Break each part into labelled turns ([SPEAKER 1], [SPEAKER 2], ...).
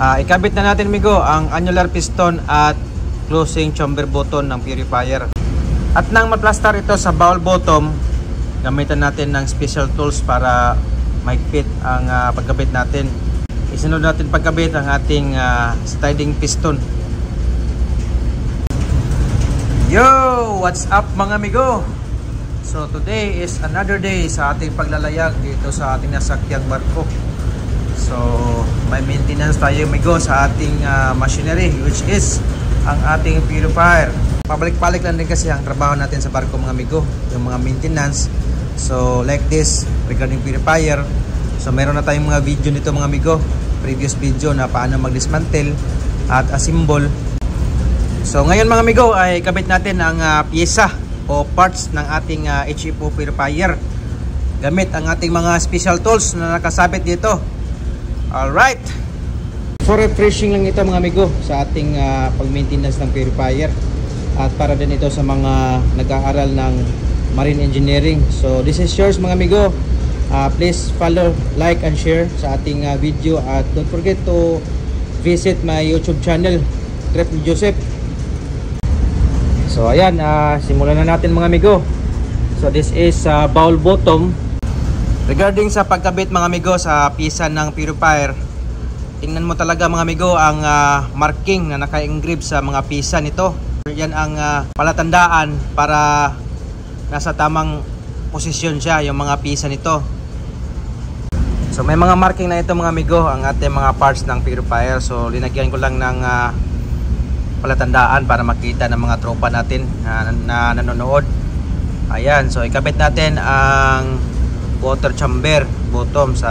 [SPEAKER 1] Ikabit na natin amigo ang annular piston at closing chamber button ng purifier. At nang maplastar ito sa bowl bottom, gamitan natin ng special tools para mahigpit ang pagkabit natin. Isunod natin pagkabit ang ating sliding piston. Yo! What's up mga amigo? So today is another day sa ating paglalayag dito sa ating nasakyang barko. So may maintenance tayo amigo sa ating machinery, which is ang ating purifier. Pabalik-balik lang din kasi ang trabaho natin sa barko mga amigo, yung mga maintenance. So like this regarding purifier. So meron na tayong mga video nito mga amigo, previous video na paano mag-dismantle at assemble. So ngayon mga amigo ay kabit natin ang pyesa o parts ng ating HFO purifier gamit ang ating mga special tools na nakasabit dito. Alright, for refreshing lang ito mga amigo sa ating pag-maintenance ng purifier at para din ito sa mga nag-aaral ng marine engineering. So this is yours mga amigo. Please follow, like and share sa ating video at don't forget to visit my YouTube channel, Trip ni Joseph. So ayan, simulan na natin mga amigo. So this is bowl bottom. Regarding sa pagkabit mga amigo sa pisa ng purifier, tingnan mo talaga mga amigo ang marking na naka-engrave sa mga pisa nito. Yan ang palatandaan para nasa tamang posisyon siya yung mga pisa nito. So may mga marking na ito mga amigo ang ating mga parts ng purifier. So linagyan ko lang ng palatandaan para makita ng mga tropa natin na nanonood. Ayan, so ikabit natin ang water chamber bottom sa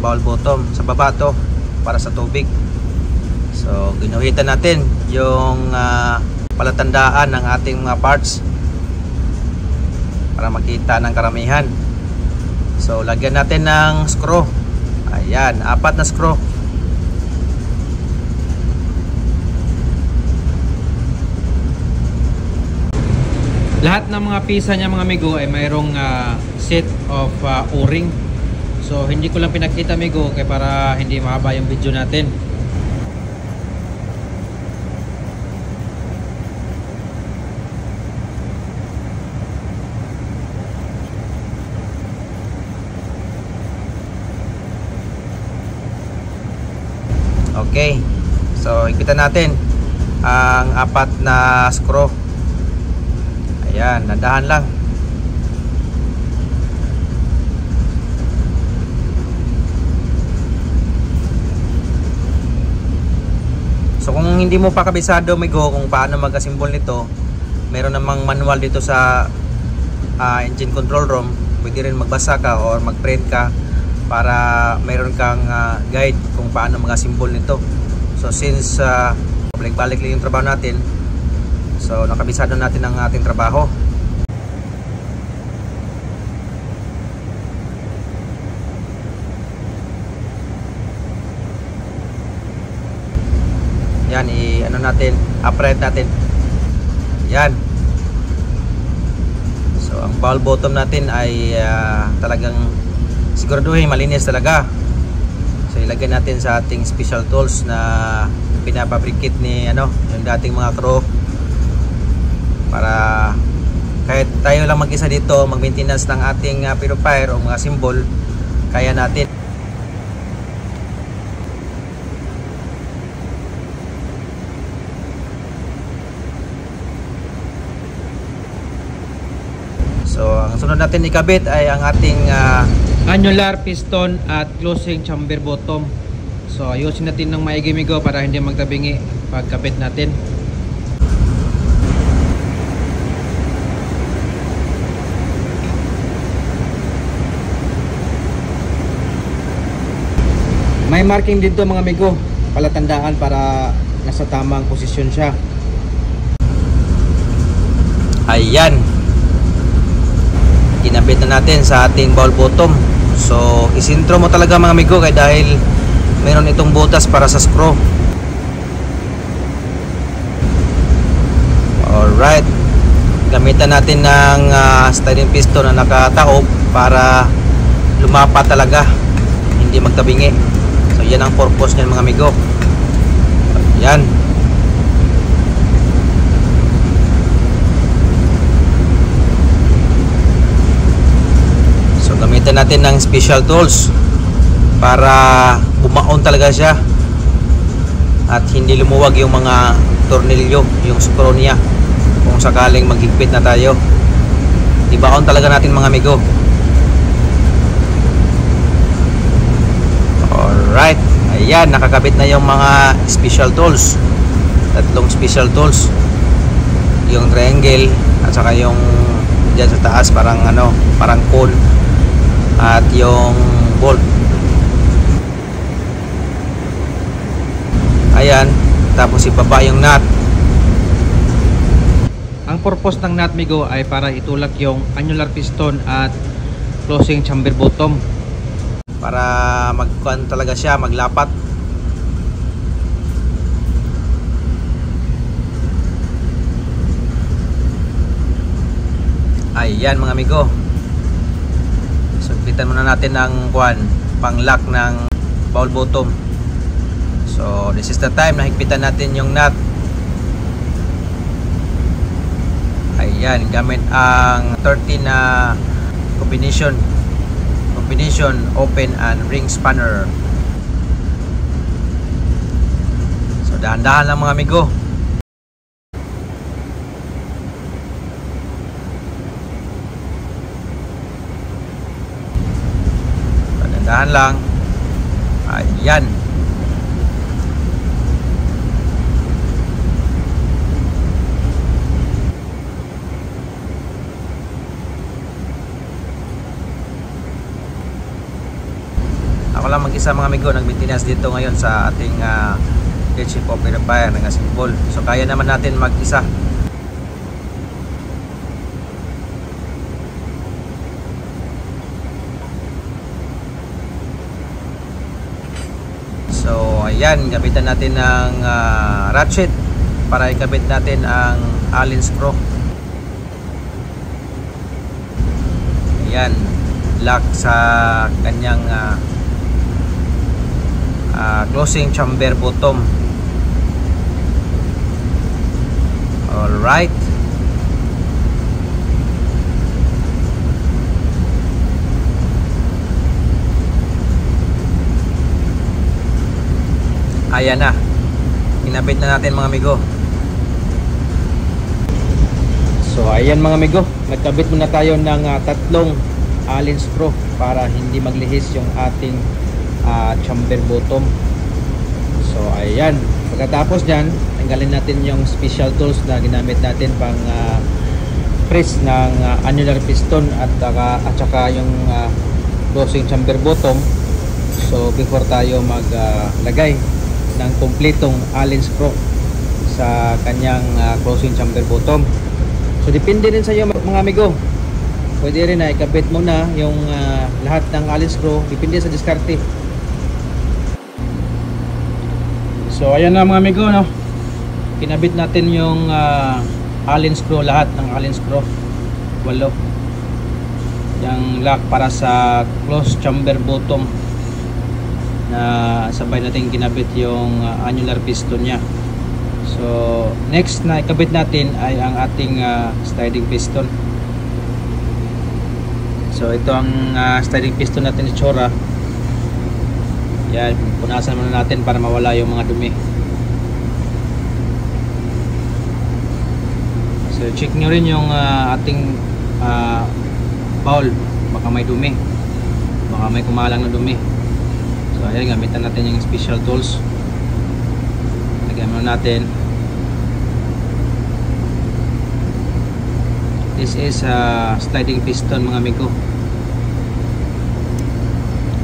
[SPEAKER 1] bowl bottom, sa baba to para sa tubig. So ginuhitan natin yung palatandaan ng ating mga parts para makita ng karamihan. So lagyan natin ng screw. Ayan, 4 na screw. Lahat ng mga pisa niya mga amigo ay mayroong set of o-ring. So hindi ko lang pinakita amigo kaya para hindi mahaba yung video natin. Okay, so ikitan natin ang 4 na screw. Ayan, nandahan lang. So kung hindi mo pa kabisado amigo kung paano mag-assemble nito, meron namang manual dito sa engine control room. Pwede rin magbasa ka or mag-print ka para meron kang guide kung paano mag-assemble nito. So since balik-balik lang yung trabaho natin, so nakabisado natin ang ating trabaho. Yan, ano natin, upright natin. Yan. So ang bowl bottom natin ay talagang siguraduhin malinis talaga. So ilagay natin sa ating special tools na pinapabricate ni yung dating mga crew, para kahit tayo lang mag-isa dito mag-maintenance ng ating purifier o mga symbol, kaya natin. So ang sunod natin ikabit ay ang ating annular piston at closing chamber bottom. So ayusin natin ng maigi amigo para hindi magtabingi pagkabit natin. May marking dito mga amigo, palatandaan para nasa tamang posisyon siya. Ayan, kinabit na natin sa ating bowl bottom. So isintro mo talaga mga amigo kaya dahil meron itong butas para sa screw. Alright, gamitan natin ng sliding piston na nakataob para lumapa talaga, hindi magtabingi. So yan ang purpose niyan mga amigo. Yan. So gamitin natin ng special tools para bumaon talaga siya at hindi lumuwag yung mga tornilyo, yung screw niya kung sakaling maghigpit na tayo. Ibaon talaga natin mga amigo. Alright, ayan, nakakabit na yung mga special tools. Tatlong special tools, yung triangle at saka yung dyan sa taas parang ano, parang cone, at yung bolt. Ayan, tapos ibaba yung nut. Ang purpose ng nut migo ay para itulak yung annular piston at closing chamber bottom para magkuhan talaga siya, maglapat. Ayan mga amigo. So pitan muna natin ang kuhan, pang lock ng ball bottom. So this is the time na higpitan natin yung nut. Ayan, gamit ang 13 na combination open and ring spanner. So dahan-dahan lang mga amigo. Dahan-dahan lang. Ayan. Ako lang mag-isa mga amigo, nag-maintenance dito ngayon sa ating leadership of Empire ng Asimbol. So kaya naman natin mag-isa. So ayan, gabitan natin ng ratchet para ikabit natin ang Allen screw. Ayan, lock sa kanyang closing chamber bottom. Alright. Ayan na. Kinabit na natin mga amigo. So ayan mga amigo, nagkabit muna tayo ng tatlong Allen screw para hindi maglihis yung ating chamber bottom. So ayan, pagkatapos nyan, tanggalin natin yung special tools na ginamit natin pang press ng annular piston at saka yung closing chamber bottom. So before tayo maglagay ng kompletong Allen screw sa kanyang closing chamber bottom. So depende rin sa iyo mga amigo. Pwede rin na ikabit muna yung lahat ng Allen screw, depende sa diskarte. So ayan na mga amigo, no? Kinabit natin yung Allen screw, lahat ng Allen screw, 8 yung lock para sa close chamber bottom na sabay natin kinabit yung annular piston nya. So next na ikabit natin ay ang ating sliding piston. So ito ang sliding piston natin ni Chora. Yan, punasan muna natin para mawala yung mga dumi. So check nyo rin yung ating bowl, baka may dumi, baka may kumalang na dumi. So ayan, gamitan natin yung special tools. Lagyan muna natin. This is sliding piston mga amigo.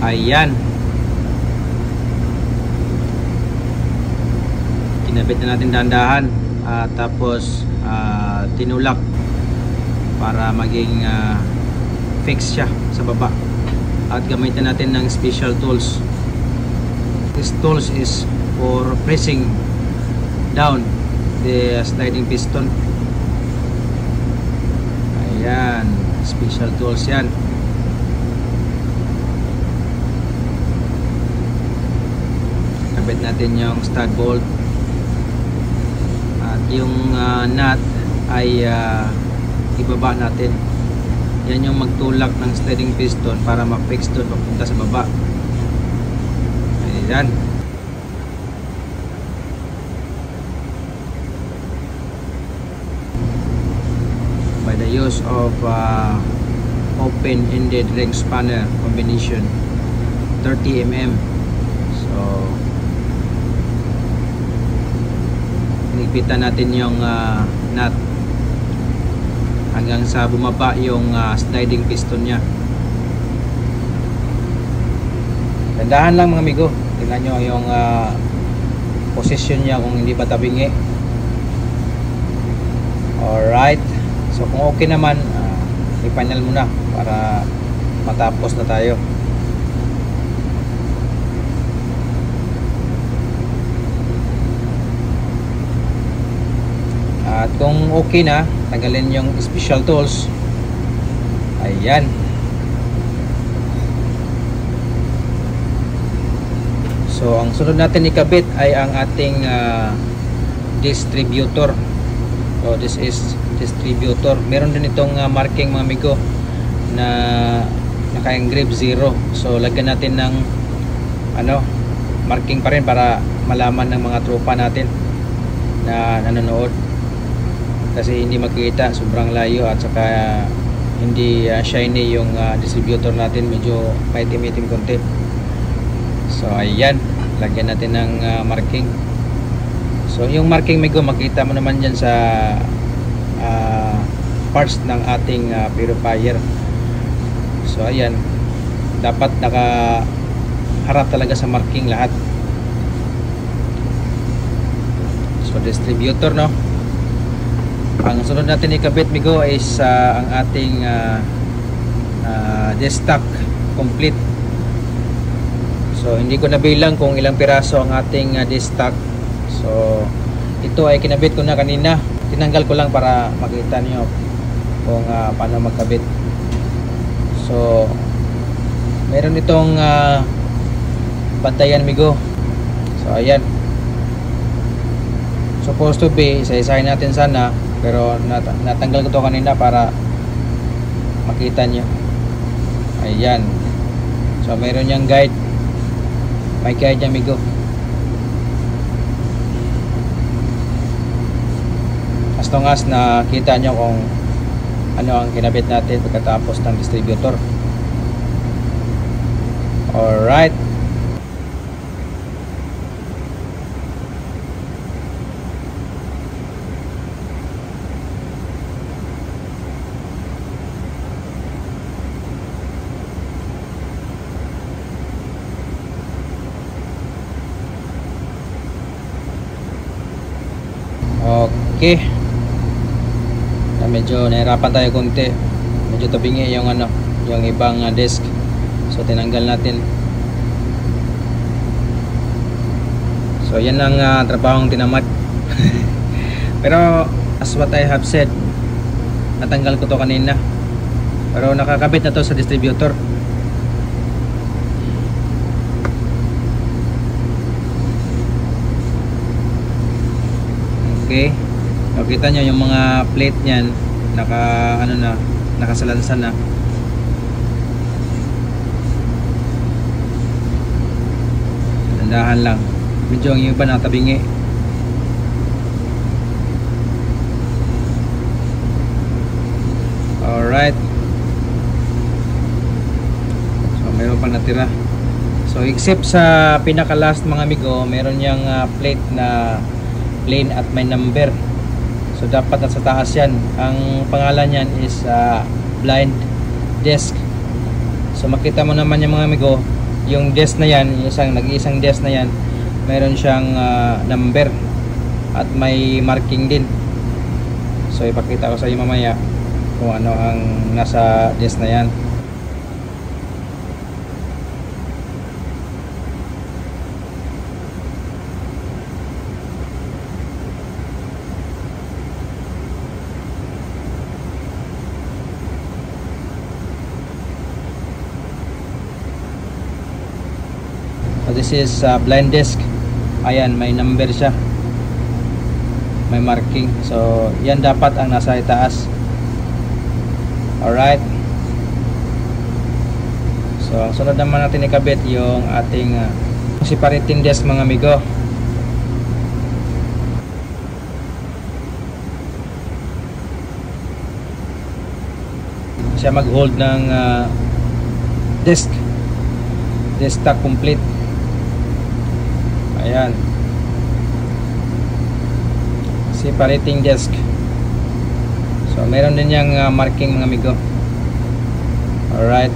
[SPEAKER 1] Ayan, kinabit na natin dahan-dahan, tapos tinulak para maging fix siya sa baba, at gamitin natin ng special tools. This tools is for pressing down the sliding piston. Ayan, special tools yan. Kabit natin yung stud bolt yung nut ay ibaba natin. Yan yung magtulak ng sliding piston para ma-fix doon papunta sa baba. Ayan. By the use of open-ended ring spanner combination 30 mm. So nigpitan natin yung nut hanggang sa bumaba yung sliding piston nya. Gandahan lang mga amigo, tingnan nyo yung position nya kung hindi ba tabingi. Alright, so kung okay naman, i-final muna para matapos na tayo. At kung okay na, tanggalin yung special tools. Ayan. So ang sunod natin ikabit ay ang ating distributor. So this is distributor. Meron din itong marking mga amigo na naka-engrave 0. So lagyan natin ng marking pa rin para malaman ng mga tropa natin na nanonood. Kasi hindi makita, sobrang layo at saka hindi shiny yung distributor natin, medyo maitim-itim konti. So ayan, lagyan natin ng marking. So yung marking amigo, makita mo naman dyan sa parts ng ating purifier. So ayan, dapat nakaharap talaga sa marking lahat. So distributor, no. Ang sunod natin ikabit amigo is ang ating disc stock complete. So hindi ko nabilang kung ilang piraso ang ating disc stock. So ito ay kinabit ko na kanina. Tinanggal ko lang para makita niyo kung paano magkabit. So meron itong bantayan amigo. So ayan, supposed to be isa-isahin natin sana, pero natanggal ko to kanina para makita nyo. Ayan. So meron niyang guide. May guide niya amigo. As long as nakita nyo kung ano ang kinabit natin pagkatapos ng distributor. Alright. Okay. Medyo nahirapan tayo konti. Medyo tabingi yung yung ibang disc. So tinanggal natin. So yan ang trabahong tinamad. Pero as what I have said, natanggal ko to kanina. Pero nakakabit na to sa distributor. Okay. Nakita nyo yung mga plate niyan, nakasalansan na. Dandahan lang. Medyo ang iba nakatabingi. Alright. So mayroon pang natira. So except sa pinaka last mga amigo, meron yang plate na plain at may number. So dapat nasa taas yan. Ang pangalan yan is blind desk. So makita mo naman yung mga amigo, yung desk na yan, nag-iisang desk na yan, mayroon siyang number at may marking din. So ipakita ko sa inyo mamaya kung ano ang nasa desk na yan. So this is blind desk. Ayan, may number siya. may marking. So yan dapat ang nasa itaas. Alright, so ang sunod naman natin ikabit yung ating separating desk mga amigo. Siya mag-hold ng desktop complete. Ayan, separating desk. So meron din yung marking mga amigo. Alright,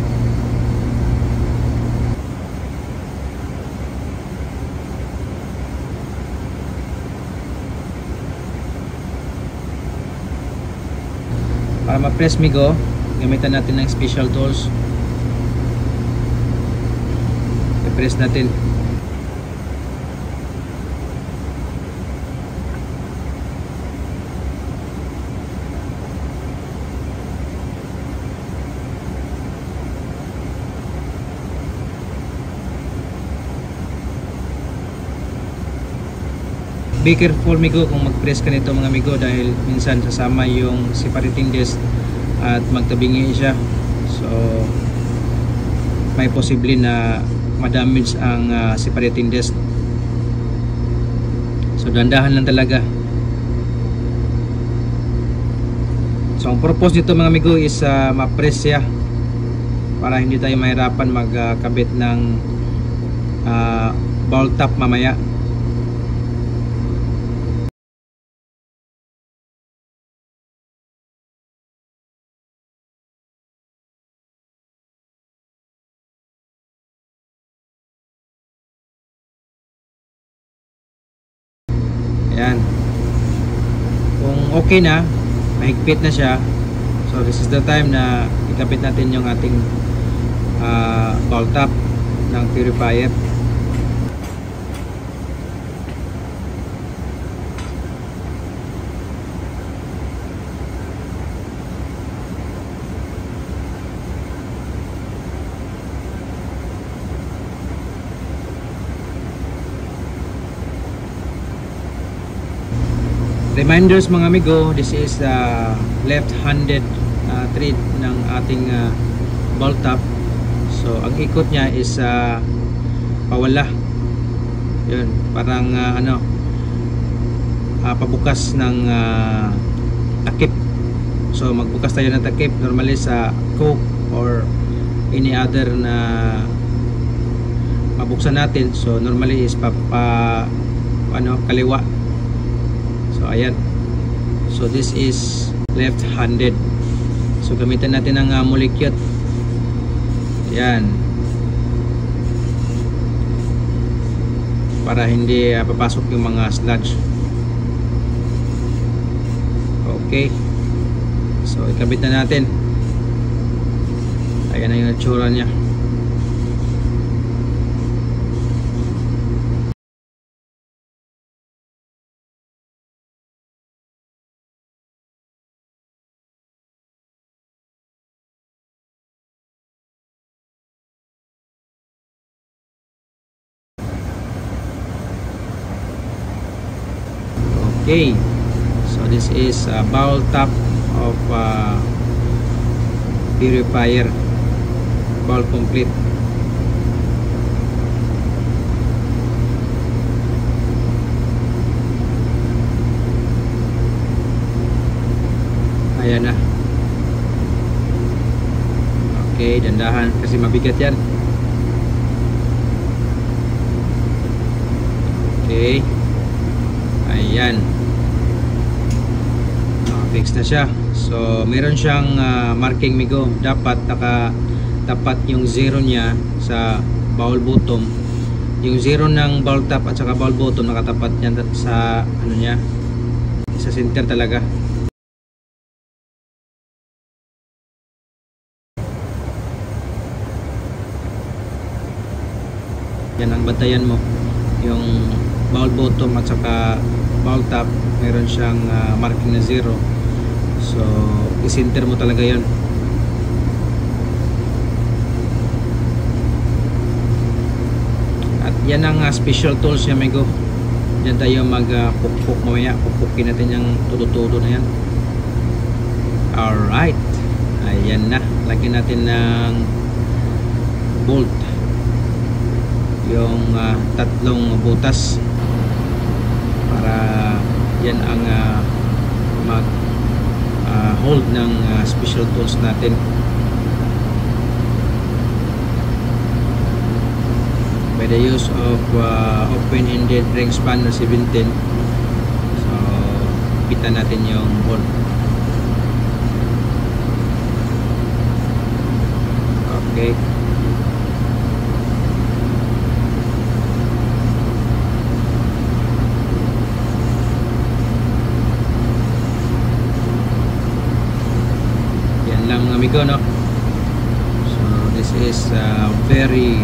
[SPEAKER 1] para ma-press migo, gamitan natin ng special tools. I-press natin. Be careful migo kung mag-press ka nito mga amigo, dahil minsan sasama yung separating disc at magtabingi siya. So may posible na madamage ang separating disc. So dandahan lang talaga. So ang purpose nito mga amigo is ma-press siya para hindi tayo mahirapan magkabit ng ball top mamaya. Ayan, kung okay na, mahigpit na siya, so this is the time na ikabit natin yung ating ball top ng purifier. Reminders mga amigo, this is left-handed thread ng ating ball top. So ang ikot niya is pawala. Yun, parang pabukas ng takip. So magbukas tayo ng takip normally sa coke or any other na mabuksan natin. So normally is kaliwa. So ayan, so this is left-handed. So gamitin natin ang molecute. Ayan, para hindi papasok yung mga sludge. Okay, so ikabit na natin. Ayan na yung itsura niya. Okay, so this is a bowl top of purifier, bowl complete. Ayan na. Okay, dandahan kasi mabigat yan. Okay, ayan, fix na siya. So meron siyang marking migo, dapat tapat yung zero niya sa bowl bottom. Yung zero ng bowl top at saka bowl bottom nakatapat niya sa niya, sa center talaga. Yan ang bantayan mo, yung bowl bottom at saka bowl top meron siyang marking na zero. So i-center mo talaga yon. At yan ang special tools niya amigo. Diyan tayo mag-pukpuk mamaya. Pukpukin natin yung tudo-tudo na yan. Alright. Ayan na. Lagyan natin ng bolt. Yung tatlong butas. Para yan ang mag hold ng special tools natin. By the use of open-ended ring span na 17, so pitan natin yung bolt. Okay. Yan lang mga amigo, no? So this is very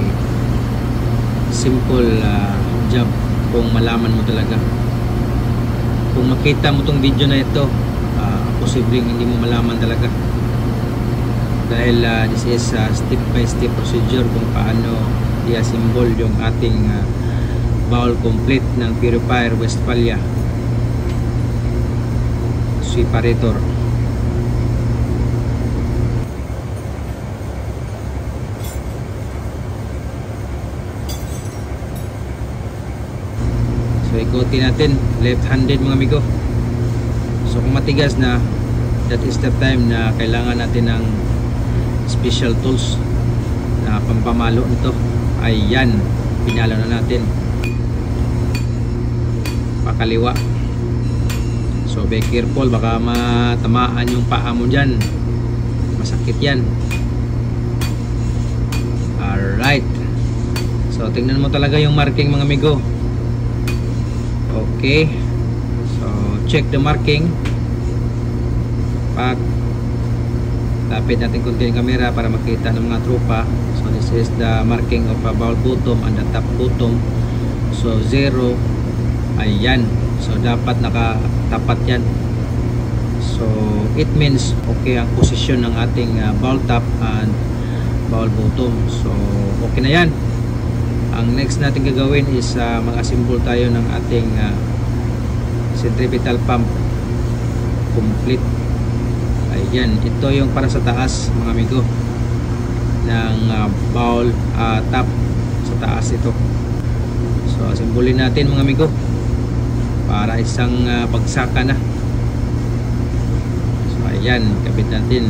[SPEAKER 1] simple job kung malaman mo talaga. Kung makita mo tong video na ito, posibleng hindi mo malaman talaga, dahil this is step by step procedure kung paano i-assemble yung ating bowl complete ng Purifier Westphalia separator. So ikutin natin left-handed mga amigo. So kung matigas na, that is the time na kailangan natin ng special tools na pampamalo nito. Ayan, pinalo na natin pakaliwa. So be careful, baka matamaan yung paa mo dyan, masakit yan. Alright, so tingnan mo talaga yung marking mga amigo. Okay, so check the marking. Lapit natin konti yung camera para makita ng mga tropa. So this is the marking of a bowl bottom and the top bottom. So 0, ayan, so dapat nakatapat yan. So it means okay ang posisyon ng ating bowl top and bowl bottom. So okay na yan. Ang next natin gagawin is mag-assemble tayo ng ating centripetal pump complete. Ayan, ito yung para sa taas mga amigo ng bowl top sa taas ito. So assemble natin mga amigo para isang bagsakan na. So ayan, kabit natin.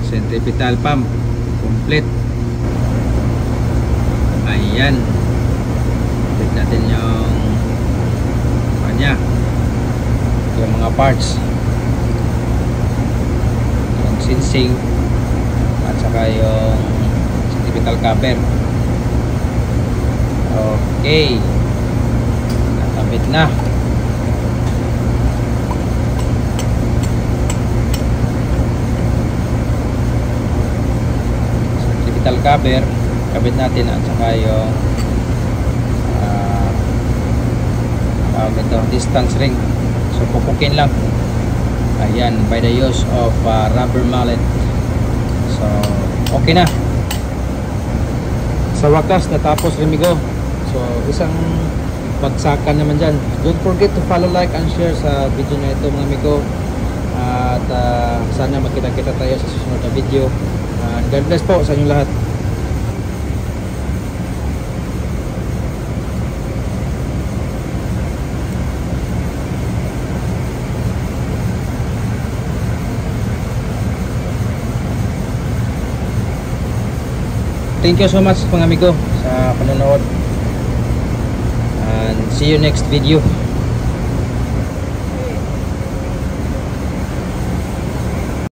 [SPEAKER 1] Centripetal pump complete. Ayan, kabit natin yung kanya, yung mga parts, yung sinsing at saka yung centripetal cover. Okay, nakabit na. Centripetal cover kabit natin at saka yung ito, distance ring. So pupukin lang. Ayan, by the use of rubber mallet. So okay na. Sa wakas natapos rin migo. So isang bagsakan naman dyan. Don't forget to follow, like and share sa video na ito mga amigo. At sana makita-kita tayo sa susunod na video. God bless po sa inyong lahat. Thank you so much mga amigo sa panonood, and see you next video.